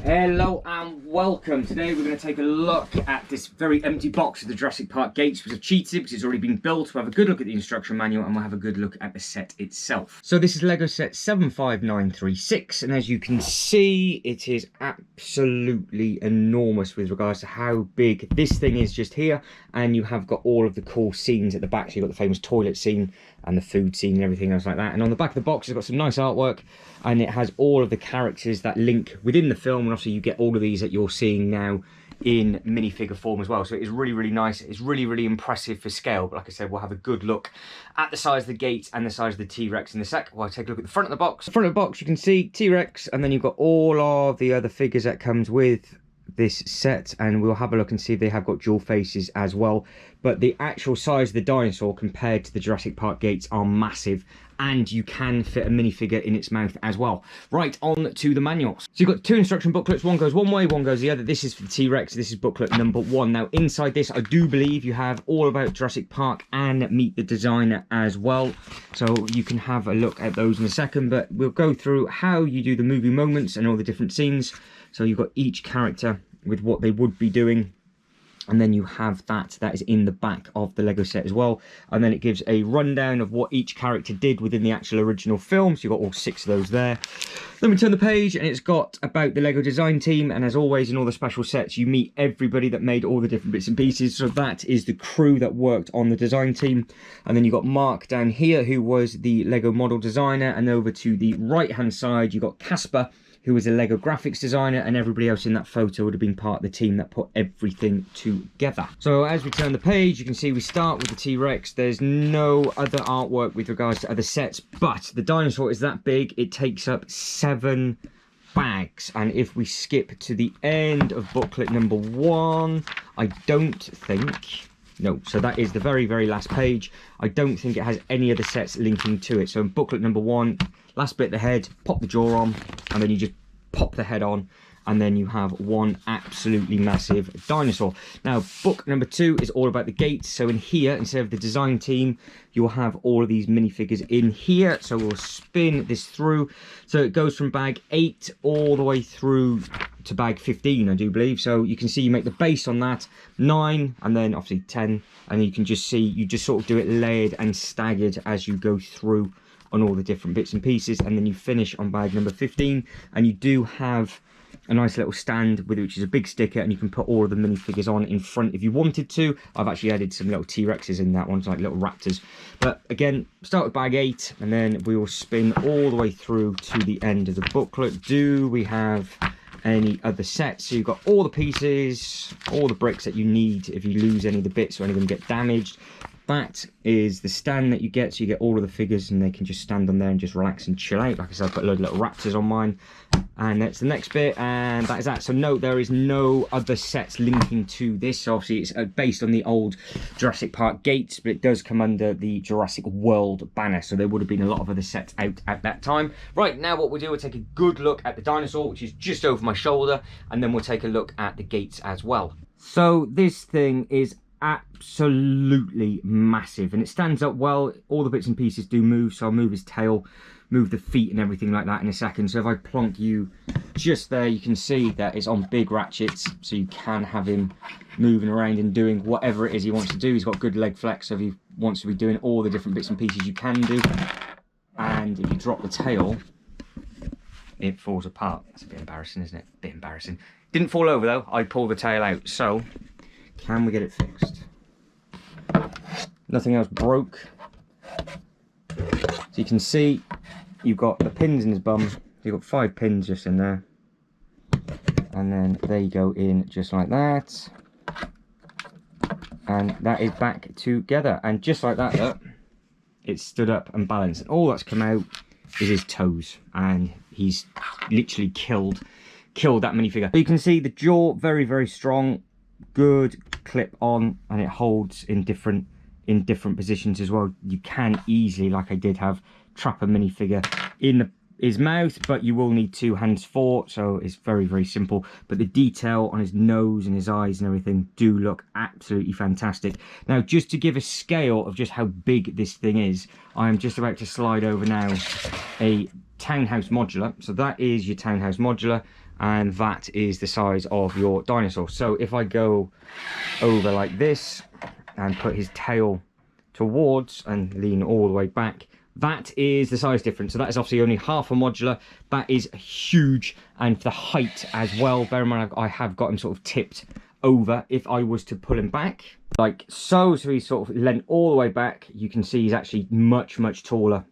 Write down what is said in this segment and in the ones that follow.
Hello and welcome. Today we're going to take a look at this very empty box of the Jurassic Park gates, which I've cheated because it's already been built. We'll have a good look at the instruction manual and we'll have a good look at the set itself. So this is Lego set 75936, and as you can see, it is absolutely enormous with regards to how big this thing is just here. And you have got all of the cool scenes at the back. So you've got the famous toilet scene and the food scene and everything else like that. And on the back of the box, it's got some nice artwork, and it has all of the characters that link within the film. And also you get all of these that you're seeing now in minifigure form as well. So it is really, really nice. It's really, really impressive for scale. But like I said, we'll have a good look at the size of the gates and the size of the T-Rex in a sec. We'll take a look at the front of the box. The front of the box, you can see T-Rex, and then you've got all of the other figures that comes with this set, and we'll have a look and see if they have got dual faces as well. But the actual size of the dinosaur compared to the Jurassic Park gates are massive, and you can fit a minifigure in its mouth as well. Right, on to the manuals. So you've got two instruction booklets, one goes one way, one goes the other. This is for the T-Rex, this is booklet number 1. Now inside this, I do believe you have all about Jurassic Park and Meet the Designer as well. So you can have a look at those in a second, but we'll go through how you do the movie moments and all the different scenes. So you've got each character with what they would be doing, and then you have that is in the back of the Lego set as well, and then it gives a rundown of what each character did within the actual original film. So you've got all 6 of those there. Then we turn the page and it's got about the Lego design team, and as always in all the special sets you meet everybody that made all the different bits and pieces. So that is the crew that worked on the design team. And then you got Mark down here, who was the Lego model designer, and over to the right hand side you got Casper, who was a Lego graphics designer, and everybody else in that photo would have been part of the team that put everything together. So as we turn the page, you can see we start with the T-Rex. There's no other artwork with regards to other sets, but the dinosaur is that big, it takes up 7 bags. And if we skip to the end of booklet number 1, I don't think... No, so that is the very, very last page. I don't think it has any other sets linking to it. So in booklet number 1, last bit of the head, pop the jaw on, and then you just pop the head on, and then you have one absolutely massive dinosaur. Now, book number 2 is all about the gates. So in here, instead of the design team, you'll have all of these minifigures in here. So we'll spin this through. So it goes from bag 8 all the way through to bag 15, I do believe. So you can see you make the base on that 9, and then obviously 10, and you can just see you just sort of do it layered and staggered as you go through on all the different bits and pieces, and then you finish on bag number 15. And you do have a nice little stand with which is a big sticker, and you can put all of the minifigures on in front if you wanted to. I've actually added some little T-Rexes in that one, like little raptors. But again, start with bag 8, and then we will spin all the way through to the end of the booklet. Do we have any other sets? So you've got all the pieces, all the bricks that you need if you lose any of the bits or any of them get damaged. That is the stand that you get, so you get all of the figures and they can just stand on there and just relax and chill out. Like I said, I've got a load of little raptors on mine. And that's the next bit, and that is that. So no, there is no other sets linking to this. So obviously it's based on the old Jurassic Park gates, but it does come under the Jurassic World banner. So there would have been a lot of other sets out at that time. Right, now what we'll do, we'll take a good look at the dinosaur, which is just over my shoulder, and then we'll take a look at the gates as well. So this thing is absolutely massive, and it stands up well. All the bits and pieces do move, so I'll move his tail, move the feet and everything like that in a second. So if I plonk you just there, you can see that it's on big ratchets, so you can have him moving around and doing whatever it is he wants to do. He's got good leg flex, so if he wants to be doing all the different bits and pieces, you can do. And if you drop the tail, it falls apart. That's a bit embarrassing, isn't it? A bit embarrassing. Didn't fall over though, I pulled the tail out. So can we get it fixed? Nothing else broke. So you can see you've got the pins in his bum. You've got 5 pins just in there, and then they go in just like that, and that is back together. And just like that, look, it's stood up and balanced, and all that's come out is his toes, and he's literally killed that minifigure. So you can see the jaw, very, very strong, good clip on, and it holds in different positions as well. You can easily, like I did have, trap a minifigure in his mouth, but you will need 2 hands for, so it's very, very simple. But the detail on his nose and his eyes and everything do look absolutely fantastic. Now, just to give a scale of just how big this thing is, I am just about to slide over now a townhouse modular. So that is your townhouse modular, and that is the size of your dinosaur. So if I go over like this and put his tail towards and lean all the way back, that is the size difference. So that is obviously only half a modular. That is huge. And for the height as well, bear in mind I have got him sort of tipped over. If I was to pull him back like so, so he's sort of leant all the way back, you can see he's actually much taller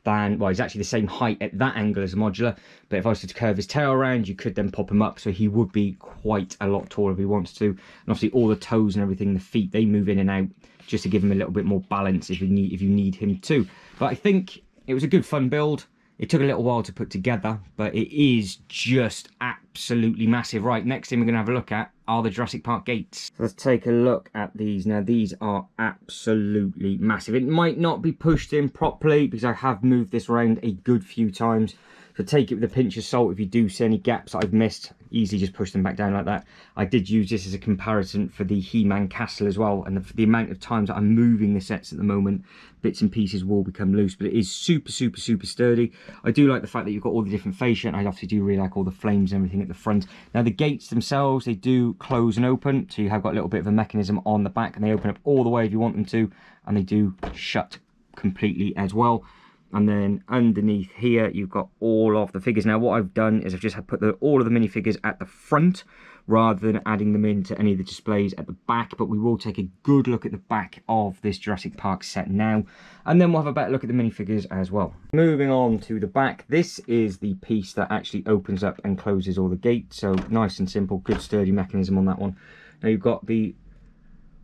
than, well, he's actually the same height at that angle as a modular. But if I was to curve his tail around, you could then pop him up, so he would be quite a lot taller if he wants to. And obviously all the toes and everything, the feet, they move in and out just to give him a little bit more balance if you need him to. But I think it was a good fun build. It took a little while to put together, but it is just absolutely massive. Right, next thing we're going to have a look at are the Jurassic Park gates. Let's take a look at these. Now, these are absolutely massive. It might not be pushed in properly because I have moved this around a good few times. So take it with a pinch of salt. If you do see any gaps that I've missed, easily just push them back down like that. I did use this as a comparison for the He-Man castle as well, and the amount of times that I'm moving the sets at the moment, bits and pieces will become loose, but it is super sturdy. I do like the fact that you've got all the different fascia, and I obviously do really like all the flames and everything at the front. Now the gates themselves, they do close and open, so you have got a little bit of a mechanism on the back, and they open up all the way if you want them to, and they do shut completely as well. And then underneath here, you've got all of the figures. Now, what I've done is I've just put all of the minifigures at the front rather than adding them into any of the displays at the back. But we will take a good look at the back of this Jurassic Park set now. And then we'll have a better look at the minifigures as well. Moving on to the back, this is the piece that actually opens up and closes all the gates. So nice and simple, good sturdy mechanism on that one. Now, you've got the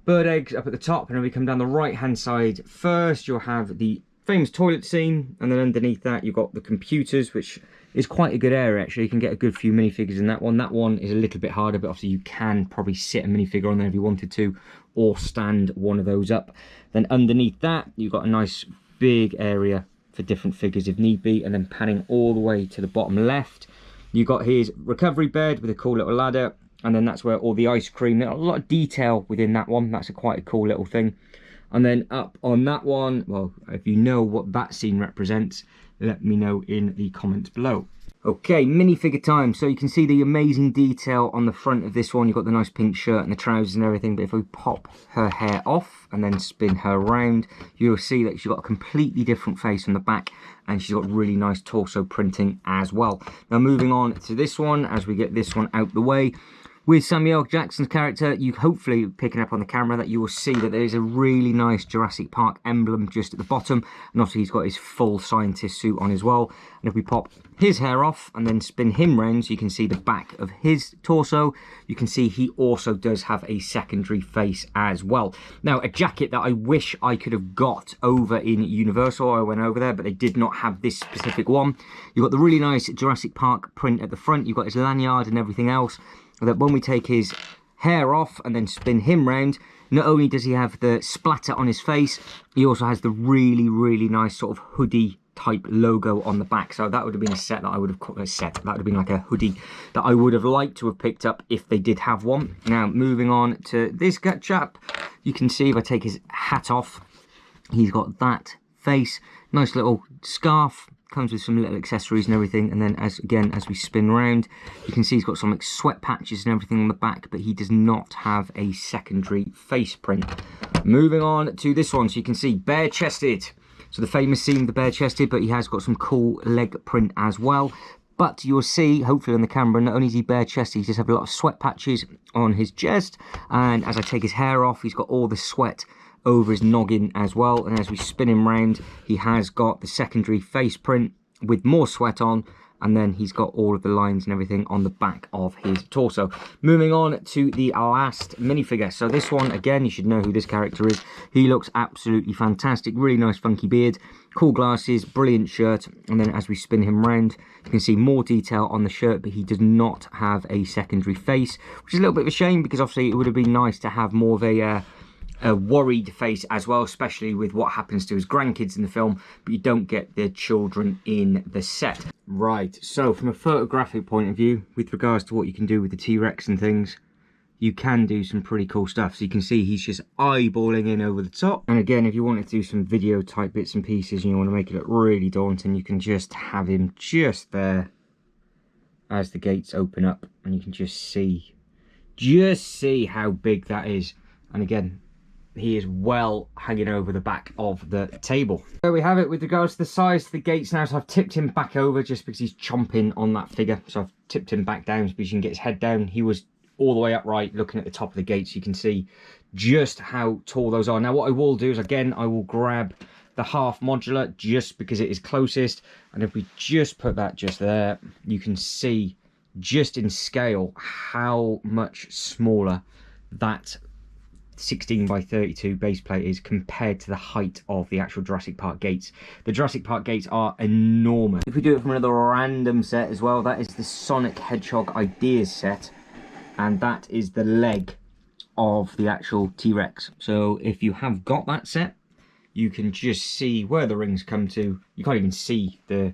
bird eggs up at the top, and then we come down the right-hand side. First, you'll have the famous toilet scene, and then underneath that you've got the computers, which is quite a good area actually. You can get a good few minifigures in that one. That one is a little bit harder, but obviously you can probably sit a minifigure on there if you wanted to, or stand one of those up. Then underneath that you've got a nice big area for different figures if need be, and then panning all the way to the bottom left, you've got his recovery bed with a cool little ladder, and then that's where all the ice cream, there's a lot of detail within that one. That's quite a cool little thing. And then up on that one, well, if you know what that scene represents, let me know in the comments below. Okay, minifigure time. So you can see the amazing detail on the front of this one. You've got the nice pink shirt and the trousers and everything. But if we pop her hair off and then spin her around, you'll see that she's got a completely different face on the back, and she's got really nice torso printing as well. Now moving on to this one, as we get this one out the way. With Samuel Jackson's character, you hopefully picking up on the camera that you will see that there is a really nice Jurassic Park emblem just at the bottom, and obviously he's got his full scientist suit on as well. And if we pop his hair off and then spin him round so you can see the back of his torso, you can see he also does have a secondary face as well. Now, a jacket that I wish I could have got over in Universal. I went over there, but they did not have this specific one. You've got the really nice Jurassic Park print at the front. You've got his lanyard and everything else. That when we take his hair off and then spin him round, not only does he have the splatter on his face, he also has the really nice sort of hoodie type logo on the back. So that would have been a set that I would have that would have been like a hoodie that I would have liked to have picked up if they did have one. Now moving on to this chap, you can see if I take his hat off, he's got that face, nice little scarf. Comes with some little accessories and everything, and then as we spin around, you can see he's got some like sweat patches and everything on the back, but he does not have a secondary face print. Moving on to this one, so you can see bare chested, so the famous scene of the bare chested, but he has got some cool leg print as well. But you'll see, hopefully on the camera, not only is he bare chested, he just have a lot of sweat patches on his chest, and as I take his hair off, he's got all the sweat over his noggin as well. And as we spin him round, he has got the secondary face print with more sweat on, and then he's got all of the lines and everything on the back of his torso. Moving on to the last minifigure. So this one, again, you should know who this character is. He looks absolutely fantastic, really nice funky beard, cool glasses, brilliant shirt, and then as we spin him round, you can see more detail on the shirt, but he does not have a secondary face, which is a little bit of a shame, because obviously it would have been nice to have more of a worried face as well, especially with what happens to his grandkids in the film, but you don't get the children in the set. Right, so from a photographic point of view, with regards to what you can do with the T-Rex and things, you can do some pretty cool stuff. So you can see he's just eyeballing in over the top. And again, if you wanted to do some video type bits and pieces and you want to make it look really daunting, you can just have him just there, as the gates open up, and you can just see how big that is. And again, he is well hanging over the back of the table. There we have it with regards to the size of the gates now. So I've tipped him back over just because he's chomping on that figure. So I've tipped him back down so you can get his head down. He was all the way upright looking at the top of the gates. You can see just how tall those are. Now what I will do is, again, I will grab the half modular just because it is closest. And if we just put that just there, you can see just in scale how much smaller that 16 by 32 base plate is compared to the height of the actual Jurassic Park gates. The Jurassic Park gates are enormous. If we do it from another random set as well, that is the Sonic Hedgehog Ideas set, and that is the leg of the actual T-Rex. So if you have got that set, you can just see where the rings come to. You can't even see the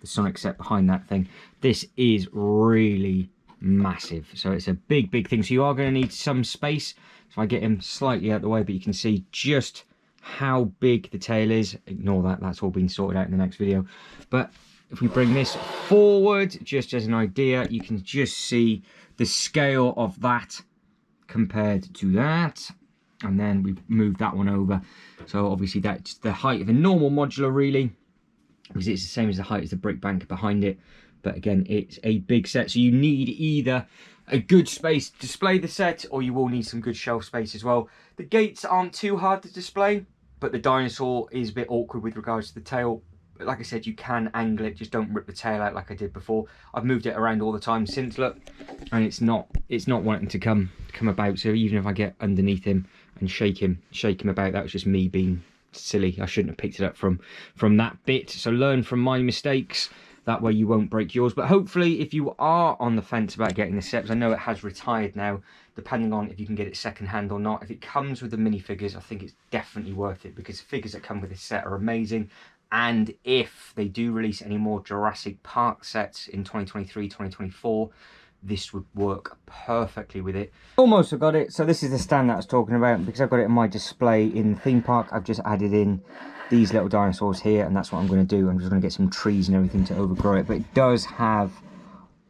Sonic set behind that thing. This is really massive, so it's a big thing. So you are going to need some space. So I get him slightly out of the way, but you can see just how big the tail is. Ignore that, that's all been sorted out in the next video. But if we bring this forward, just as an idea, you can just see the scale of that compared to that. And then we've moved that one over. So obviously that's the height of a normal modular, really, because it's the same as the height as the brick bank behind it. But again, it's a big set, so you need either a good space to display the set, or you will need some good shelf space as well. The gates aren't too hard to display, but the dinosaur is a bit awkward with regards to the tail. But like I said, you can angle it, just don't rip the tail out like I did before. I've moved it around all the time since, look, and it's not wanting to come about. So even if I get underneath him and shake him about, that was just me being silly. I shouldn't have picked it up from that bit. So learn from my mistakes. That way you won't break yours. But hopefully, if you are on the fence about getting the set, because I know it has retired now, depending on if you can get it second hand or not, if it comes with the minifigures, I think it's definitely worth it, because the figures that come with this set are amazing. And if they do release any more Jurassic Park sets in 2023, 2024, this would work perfectly with it. Almost have got it. So this is the stand that I was talking about. Because I've got it in my display in the theme park, I've just added in these little dinosaurs here, and that's what I'm going to do. I'm just going to get some trees and everything to overgrow it. But it does have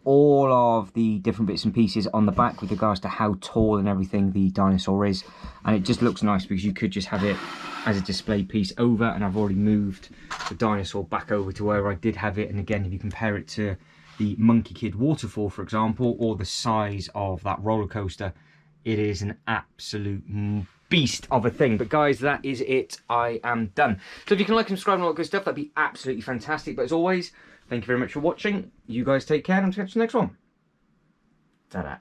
all of the different bits and pieces on the back with regards to how tall and everything the dinosaur is. And it just looks nice because you could just have it as a display piece over, and I've already moved the dinosaur back over to where I did have it. And again, if you compare it to the Monkey Kid waterfall, for example, or the size of that roller coaster, it is an absolute beast of a thing. But guys, that is it. I am done. So if you can like and subscribe and all that good stuff, that'd be absolutely fantastic. But as always, thank you very much for watching. You guys take care, and I'll catch you next one. Ta-da.